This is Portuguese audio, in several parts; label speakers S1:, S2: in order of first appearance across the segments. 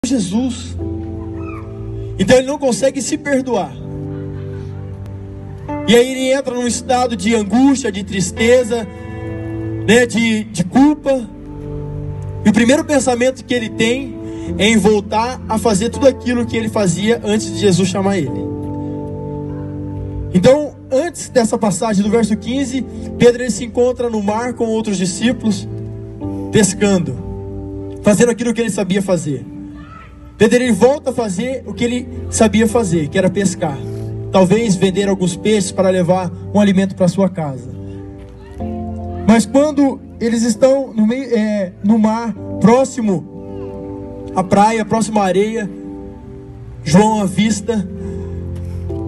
S1: Jesus. Então ele não consegue se perdoar. E aí ele entra num estado de angústia, de tristeza, né, de culpa. E o primeiro pensamento que ele tem é em voltar a fazer tudo aquilo que ele fazia antes de Jesus chamar ele. Então, antes dessa passagem do verso 15, Pedro ele se encontra no mar com outros discípulos, pescando, fazendo aquilo que ele sabia fazer. Pedro ele volta a fazer o que ele sabia fazer, que era pescar. Talvez vender alguns peixes para levar um alimento para sua casa. Mas quando eles estão no mar, próximo à praia, próximo à areia, João avista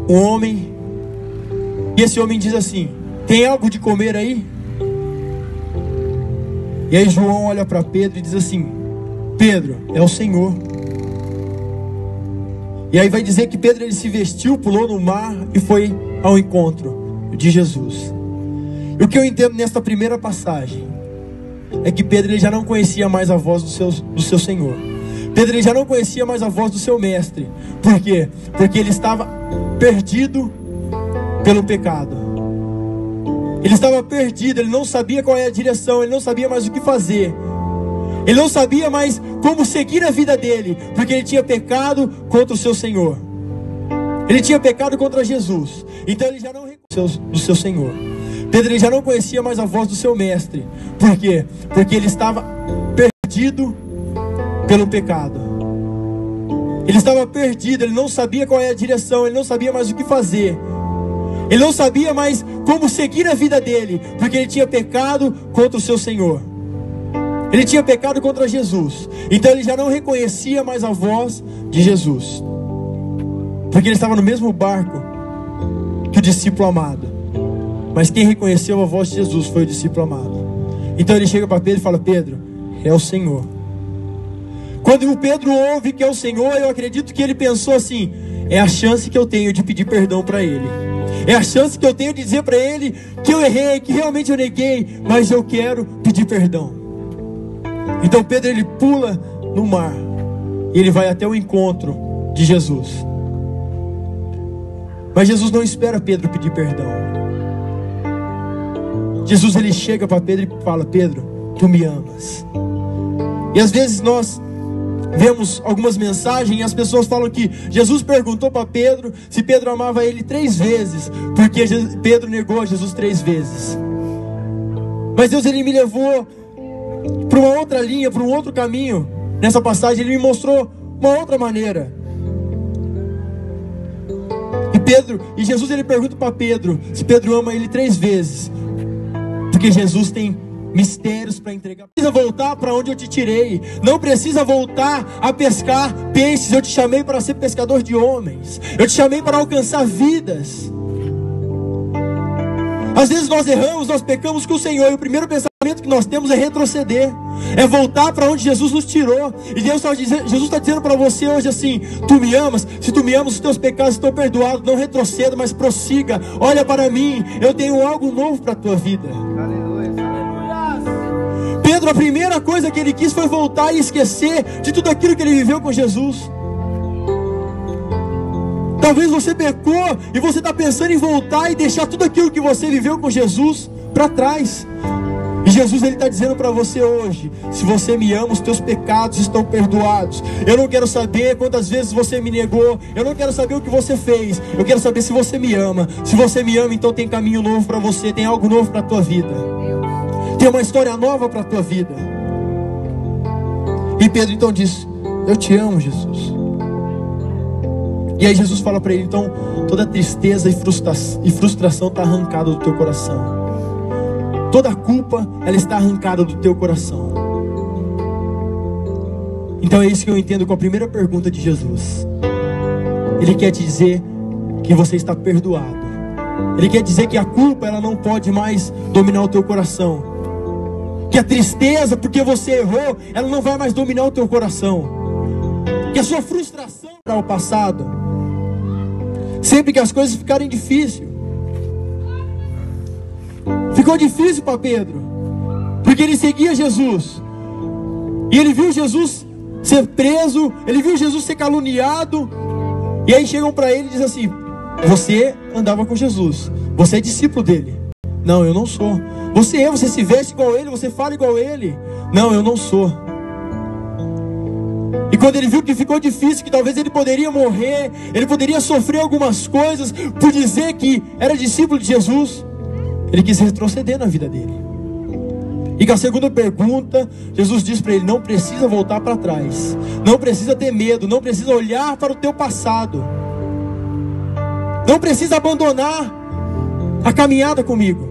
S1: um homem. E esse homem diz assim: tem algo de comer aí? E aí João olha para Pedro e diz assim: Pedro, é o Senhor. E aí vai dizer que Pedro ele se vestiu, pulou no mar e foi ao encontro de Jesus. E o que eu entendo nesta primeira passagem é que Pedro ele já não conhecia mais a voz do seu Senhor. Pedro ele já não conhecia mais a voz do seu mestre. Por quê? Porque ele estava perdido pelo pecado. Ele estava perdido, ele não sabia qual é a direção, ele não sabia mais o que fazer. Ele não sabia mais como seguir a vida dele, porque ele tinha pecado contra o seu Senhor. Ele tinha pecado contra Jesus. Então ele já não reconhecia do seu Senhor. Pedro ele já não conhecia mais a voz do seu mestre. Por quê? Porque ele estava perdido pelo pecado. Ele estava perdido, ele não sabia qual é a direção, ele não sabia mais o que fazer. Ele não sabia mais como seguir a vida dele, porque ele tinha pecado contra o seu Senhor. Ele tinha pecado contra Jesus. Então ele já não reconhecia mais a voz de Jesus, porque ele estava no mesmo barco que o discípulo amado. Mas quem reconheceu a voz de Jesus foi o discípulo amado. Então ele chega para Pedro e fala: Pedro, é o Senhor. Quando o Pedro ouve que é o Senhor, eu acredito que ele pensou assim: é a chance que eu tenho de pedir perdão para ele. É a chance que eu tenho de dizer para ele que eu errei, que realmente eu neguei, mas eu quero pedir perdão. Então Pedro ele pula no mar e ele vai até o encontro de Jesus. Mas Jesus não espera Pedro pedir perdão. Jesus ele chega para Pedro e fala: Pedro, tu me amas. E às vezes nós vemos algumas mensagens e as pessoas falam que Jesus perguntou para Pedro se Pedro amava ele 3 vezes, porque Pedro negou a Jesus 3 vezes. Mas Deus ele me levou para uma outra linha, para um outro caminho. Nessa passagem ele me mostrou uma outra maneira. E Jesus ele pergunta para Pedro se Pedro ama ele 3 vezes, porque Jesus tem mistérios para entregar. Não precisa voltar para onde eu te tirei. Não precisa voltar a pescar peixes. Eu te chamei para ser pescador de homens. Eu te chamei para alcançar vidas. Às vezes nós erramos, nós pecamos com o Senhor, e o primeiro pensamento que nós temos é retroceder, é voltar para onde Jesus nos tirou. E Jesus está dizendo para você hoje assim: tu me amas? Se tu me amas, os teus pecados estão perdoados. Não retroceda, mas prossiga. Olha para mim, eu tenho algo novo para a tua vida. Pedro, a primeira coisa que ele quis foi voltar e esquecer de tudo aquilo que ele viveu com Jesus. Talvez você pecou e você está pensando em voltar e deixar tudo aquilo que você viveu com Jesus para trás. E Jesus ele está dizendo para você hoje: se você me ama, os teus pecados estão perdoados. Eu não quero saber quantas vezes você me negou. Eu não quero saber o que você fez. Eu quero saber se você me ama. Se você me ama, então tem caminho novo para você. Tem algo novo para a tua vida. Tem uma história nova para a tua vida. E Pedro então diz: eu te amo, Jesus. E aí Jesus fala para ele: então toda tristeza e frustração está arrancada do teu coração. Toda a culpa, ela está arrancada do teu coração. Então é isso que eu entendo com a primeira pergunta de Jesus. Ele quer te dizer que você está perdoado. Ele quer dizer que a culpa, ela não pode mais dominar o teu coração. Que a tristeza, porque você errou, ela não vai mais dominar o teu coração. Que a sua frustração para o passado, sempre que as coisas ficarem difíceis. Ficou difícil para Pedro, porque ele seguia Jesus, e ele viu Jesus ser preso, ele viu Jesus ser caluniado. E aí chegam para ele e dizem assim: você andava com Jesus, você é discípulo dele. Não, eu não sou. Você se veste igual a ele, você fala igual a ele. Não, eu não sou. E quando ele viu que ficou difícil, que talvez ele poderia morrer, ele poderia sofrer algumas coisas por dizer que era discípulo de Jesus, ele quis retroceder na vida dele. E com a segunda pergunta, Jesus diz para ele: não precisa voltar para trás, não precisa ter medo, não precisa olhar para o teu passado, não precisa abandonar a caminhada comigo.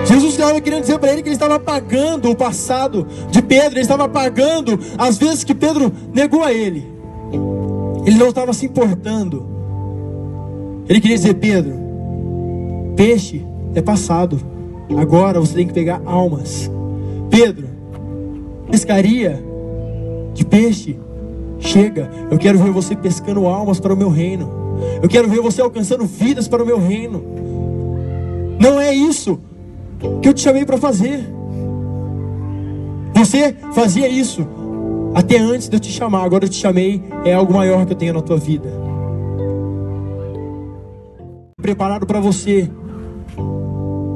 S1: Jesus estava querendo dizer para ele que ele estava apagando o passado de Pedro, ele estava apagando as vezes que Pedro negou a ele. Ele não estava se importando. Ele queria dizer: Pedro, peixe é passado, agora você tem que pegar almas. Pedro, pescaria de peixe, chega. Eu quero ver você pescando almas para o meu reino. Eu quero ver você alcançando vidas para o meu reino. Não é isso que eu te chamei para fazer. Você fazia isso até antes de eu te chamar. Agora eu te chamei, é algo maior que eu tenho na tua vida. Preparado para você.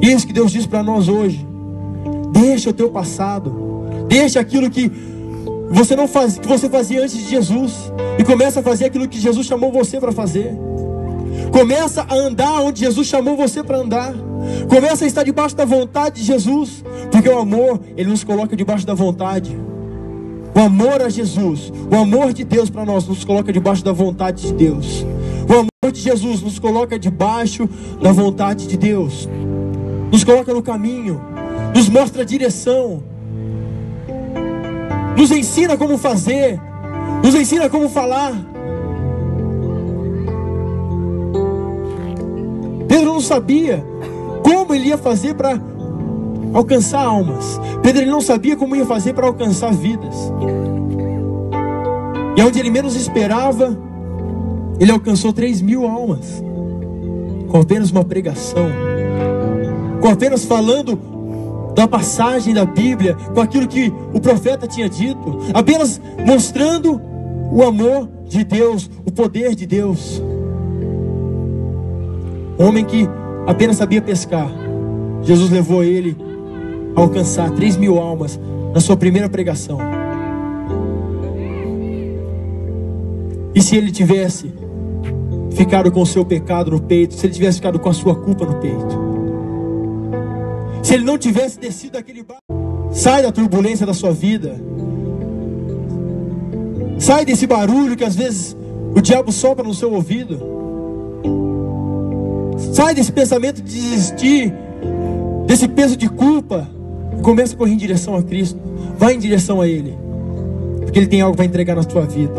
S1: Isso que Deus diz para nós hoje: deixa o teu passado, deixa aquilo que você não faz, que você fazia antes de Jesus, e começa a fazer aquilo que Jesus chamou você para fazer. Começa a andar onde Jesus chamou você para andar. Começa a estar debaixo da vontade de Jesus, porque o amor, ele nos coloca debaixo da vontade. O amor a Jesus, o amor de Deus para nós, nos coloca debaixo da vontade de Deus. O amor de Jesus nos coloca debaixo da vontade de Deus, nos coloca no caminho, nos mostra a direção, nos ensina como fazer, nos ensina como falar. Pedro não sabia como ele ia fazer para alcançar almas. Pedro, ele não sabia como ia fazer para alcançar vidas. E onde ele menos esperava, ele alcançou 3.000 almas, com apenas uma pregação, com apenas falando da passagem da Bíblia, com aquilo que o profeta tinha dito, apenas mostrando o amor de Deus, o poder de Deus. Homem que apenas sabia pescar, Jesus levou ele a alcançar 3.000 almas na sua primeira pregação. E se ele tivesse ficado com o seu pecado no peito, se ele tivesse ficado com a sua culpa no peito, se ele não tivesse descido daquele barco, sai da turbulência da sua vida, sai desse barulho que às vezes o diabo sopra no seu ouvido. Sai desse pensamento de desistir, desse peso de culpa, e começa a correr em direção a Cristo. Vai em direção a Ele, porque Ele tem algo para entregar na tua vida.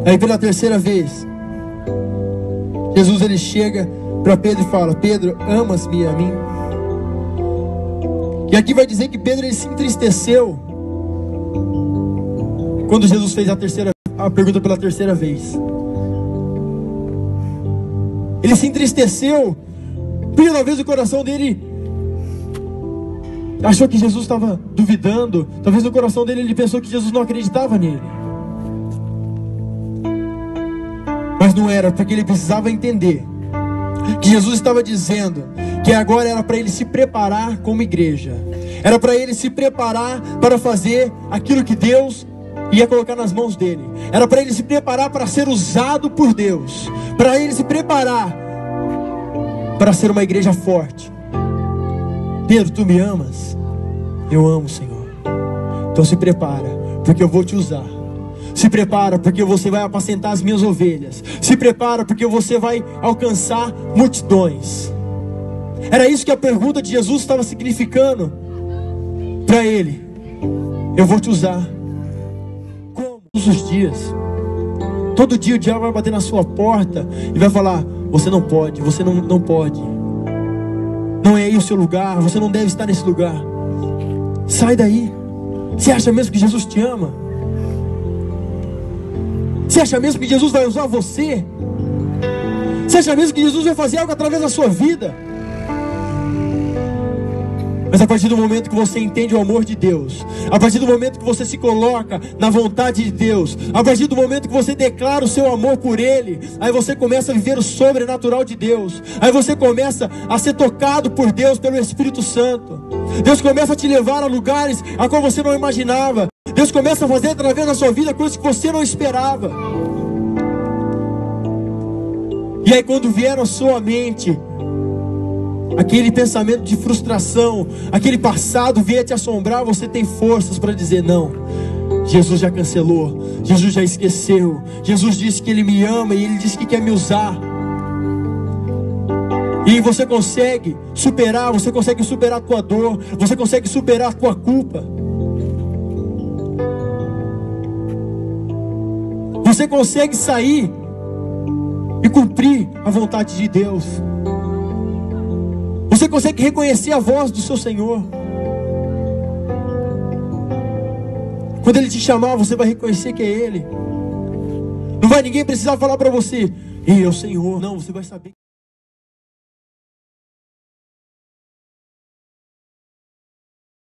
S1: Aí pela terceira vez, Jesus ele chega para Pedro e fala: Pedro, amas-me a mim? E aqui vai dizer que Pedro ele se entristeceu quando Jesus fez a pergunta pela terceira vez. Ele se entristeceu, porque talvez o coração dele achou que Jesus estava duvidando. Talvez no coração dele ele pensou que Jesus não acreditava nele. Mas não era, porque ele precisava entender que Jesus estava dizendo que agora era para ele se preparar como igreja. Era para ele se preparar para fazer aquilo que Deus ia colocar nas mãos dele. Era para ele se preparar para ser usado por Deus, para ele se preparar para ser uma igreja forte. Pedro, tu me amas? Eu amo, Senhor. Então se prepara, porque eu vou te usar. Se prepara, porque você vai apacentar as minhas ovelhas. Se prepara, porque você vai alcançar multidões. Era isso que a pergunta de Jesus estava significando para ele. Eu vou te usar. Todos os dias, todo dia o diabo vai bater na sua porta e vai falar: você não pode, você não pode, não é aí o seu lugar, você não deve estar nesse lugar. Sai daí. Você acha mesmo que Jesus te ama? Você acha mesmo que Jesus vai usar você? Você acha mesmo que Jesus vai fazer algo através da sua vida? Mas a partir do momento que você entende o amor de Deus, a partir do momento que você se coloca na vontade de Deus, a partir do momento que você declara o seu amor por Ele, aí você começa a viver o sobrenatural de Deus. Aí você começa a ser tocado por Deus, pelo Espírito Santo. Deus começa a te levar a lugares a qual você não imaginava. Deus começa a fazer através da sua vida coisas que você não esperava. E aí quando vier à sua mente aquele pensamento de frustração, aquele passado vier te assombrar, você tem forças para dizer: não, Jesus já cancelou, Jesus já esqueceu, Jesus disse que Ele me ama e Ele disse que quer me usar. E você consegue superar a tua dor, você consegue superar a tua culpa. Você consegue sair e cumprir a vontade de Deus. Você consegue reconhecer a voz do seu Senhor. Quando Ele te chamar, você vai reconhecer que é Ele. Não vai ninguém precisar falar para você: Ei, é o Senhor. Não, você vai saber.